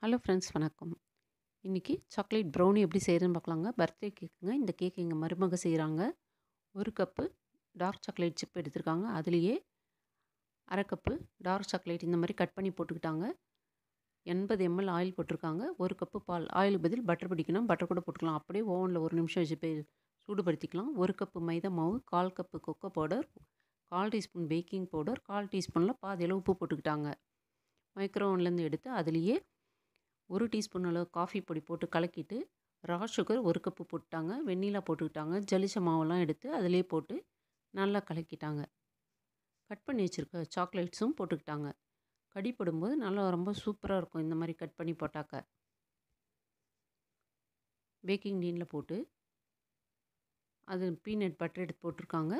Hello friends, வணக்கம். இன்றைக்கி chocolate brownie எப்படி செய்கிறதுன்னு பார்க்கலாங்க. பர்த்டே கேக்குங்க. இந்த கேக் எங்கள் மருமக செய்கிறாங்க. 1 கப்பு டார்க் சாக்லேட் சிப் எடுத்திருக்காங்க. அதுலேயே 1/2 கப்பு டார்க் சாக்லேட் இந்த மாதிரி கட் பண்ணி போட்டுக்கிட்டாங்க. 80 ml ஆயில் போட்டிருக்காங்க. 1 கப்பு பால். ஆயிலுக்கு பதில் பட்டர் பிடிக்கணும், பட்டர் கூட போட்டுக்கலாம். அப்படியே ஓவனில் 1 நிமிஷம் வச்சு சூடுபடுத்திக்கலாம். 1 கப்பு மைதா மாவு, 1/4 cup cocoa powder, 1/4 teaspoon baking powder, 1/4 டீஸ்பூனில் பாதி அளவு உப்பு போட்டுக்கிட்டாங்க. மைக்ரோவன்லேருந்து எடுத்து அதுலேயே 1 டீஸ்பூன் அளவு காஃபி பொடி போட்டு கலக்கிட்டு, ரா சுகர் 1 கப்பு போட்டுட்டாங்க. வெண்ணிலா போட்டுக்கிட்டாங்க. ஜலிச்ச மாவெல்லாம் எடுத்து அதிலே போட்டு நல்லா கலக்கிட்டாங்க. கட் பண்ணி வச்சுருக்க சாக்லேட்ஸும் போட்டுக்கிட்டாங்க. கடி போடும்போது நல்லா ரொம்ப சூப்பராக இருக்கும் இந்த மாதிரி கட் பண்ணி போட்டாக்க. பேக்கிங் டின்னில் போட்டு அது பீனட் பட்டர் எடுத்து போட்டிருக்காங்க.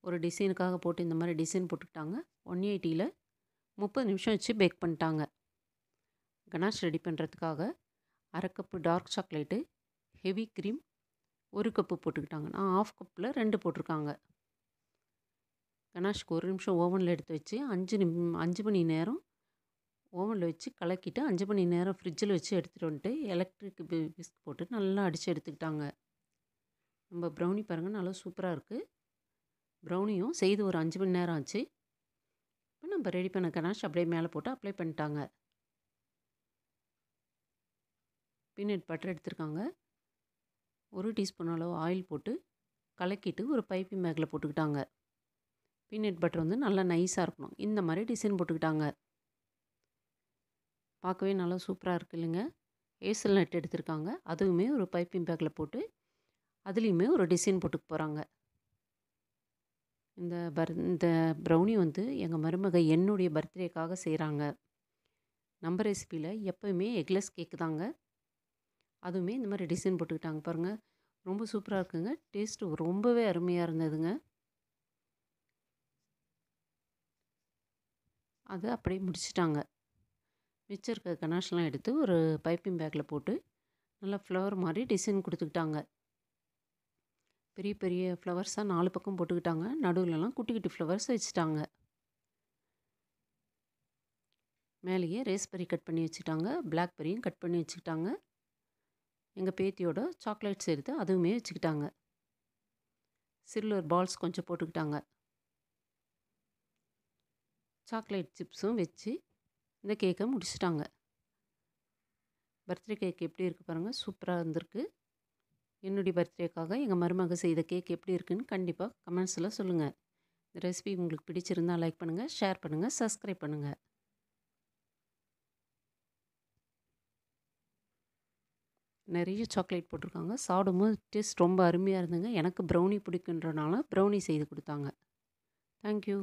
ஒரு டிசைனுக்காக போட்டு இந்த மாதிரி டிசைன் போட்டுக்கிட்டாங்க. 180ல் 30 நிமிஷம் வச்சு பேக் பண்ணிட்டாங்க. கனாஷ் ரெடி பண்ணுறதுக்காக 1/2 cup dark chocolate, heavy cream 1 cup போட்டுக்கிட்டாங்க. நான் 1/2 கப்பில் 2 போட்டிருக்காங்க. கனாஷ்க்கு 1 நிமிஷம் ஓவனில் எடுத்து வச்சு 5 மணி நேரம் ஓவனில் வச்சு கலக்கிட்டு 5 மணி நேரம் ஃப்ரிட்ஜில் வச்சு எடுத்துகிட்டு வந்துட்டு எலக்ட்ரிக் விஸ்க் போட்டு நல்லா அடித்து எடுத்துக்கிட்டாங்க. நம்ம ப்ரௌனி பாருங்கள், நல்லா சூப்பராக இருக்குது. ப்ரௌனியும் செய்து ஒரு 5 மணி நேரம் ஆச்சு. இப்போ நம்ம ரெடி பண்ண கனாஷ் அப்படியே மேலே போட்டு அப்ளை பண்ணிட்டாங்க. பீனட் பட்டர் எடுத்துருக்காங்க. 1 டீஸ்பூன் அளவு ஆயில் போட்டு கலக்கிட்டு ஒரு பைப்பிங் பேக்கில் போட்டுக்கிட்டாங்க. பீனட் பட்டர் வந்து நல்லா நைஸாக இருக்கணும். இந்த மாதிரி டிசைன் போட்டுக்கிட்டாங்க. பார்க்கவே நல்லா சூப்பராக இருக்குது இல்லைங்க. ஹேசல் நட் எடுத்திருக்காங்க. அதுவுமே ஒரு பைப்பிங் பேக்கில் போட்டு அதுலேயுமே ஒரு டிசைன் போட்டுக்க போகிறாங்க. இந்த ப்ரௌனி வந்து எங்கள் மருமக என்னுடைய பர்த்டேக்காக செய்கிறாங்க. நம்ம ரெசிப்பியில் எப்போயுமே எக்லெஸ் கேக்கு தாங்க. அதுவுமே இந்த மாதிரி டிசைன் போட்டுக்கிட்டாங்க பாருங்கள். ரொம்ப சூப்பராக இருக்குங்க. டேஸ்ட்டு ரொம்பவே அருமையாக இருந்ததுங்க. அதை அப்படியே முடிச்சிட்டாங்க. மிச்சம் இருக்க கனாஷ்லாம் எடுத்து ஒரு பைப்பிங் பேக்கில் போட்டு நல்லா ஃப்ளவர் மாதிரி டிசைன் கொடுத்துக்கிட்டாங்க. பெரிய பெரிய ஃப்ளவர்ஸாக 4 பக்கம் போட்டுக்கிட்டாங்க. நடுவிலலாம் குட்டி குட்டி ஃப்ளவர்ஸ் வச்சுட்டாங்க. மேலேயே ரேஸ்பெரி கட் பண்ணி வச்சுட்டாங்க. பிளாக்பெரியும் கட் பண்ணி வச்சுக்கிட்டாங்க. எங்கள் பேத்தியோட சாக்லேட்ஸ் எடுத்து அதுவுமே வச்சுக்கிட்டாங்க. சில்வர் பால்ஸ் கொஞ்சம் போட்டுக்கிட்டாங்க. சாக்லேட் சிப்ஸும் வச்சு இந்த கேக்கை முடிச்சிட்டாங்க. பர்த்டே கேக் எப்படி இருக்குது பாருங்கள், சூப்பராக இருந்திருக்கு. என்னுடைய பர்த்டேக்காக எங்கள் மருமக செய்த கேக் எப்படி இருக்குன்னு கண்டிப்பாக கமெண்ட்ஸில் சொல்லுங்கள். இந்த ரெசிபி உங்களுக்கு பிடிச்சிருந்தால் லைக் பண்ணுங்கள், ஷேர் பண்ணுங்கள், சப்ஸ்கிரைப் பண்ணுங்கள். நிறைய சாக்லேட் போட்டிருக்காங்க. சாப்பிடும்போது டேஸ்ட் ரொம்ப அருமையாக இருந்ததுங்க. எனக்கு ப்ரௌனி பிடிக்குன்றனால ப்ரௌனி செய்து கொடுத்தாங்க. தேங்க்யூ.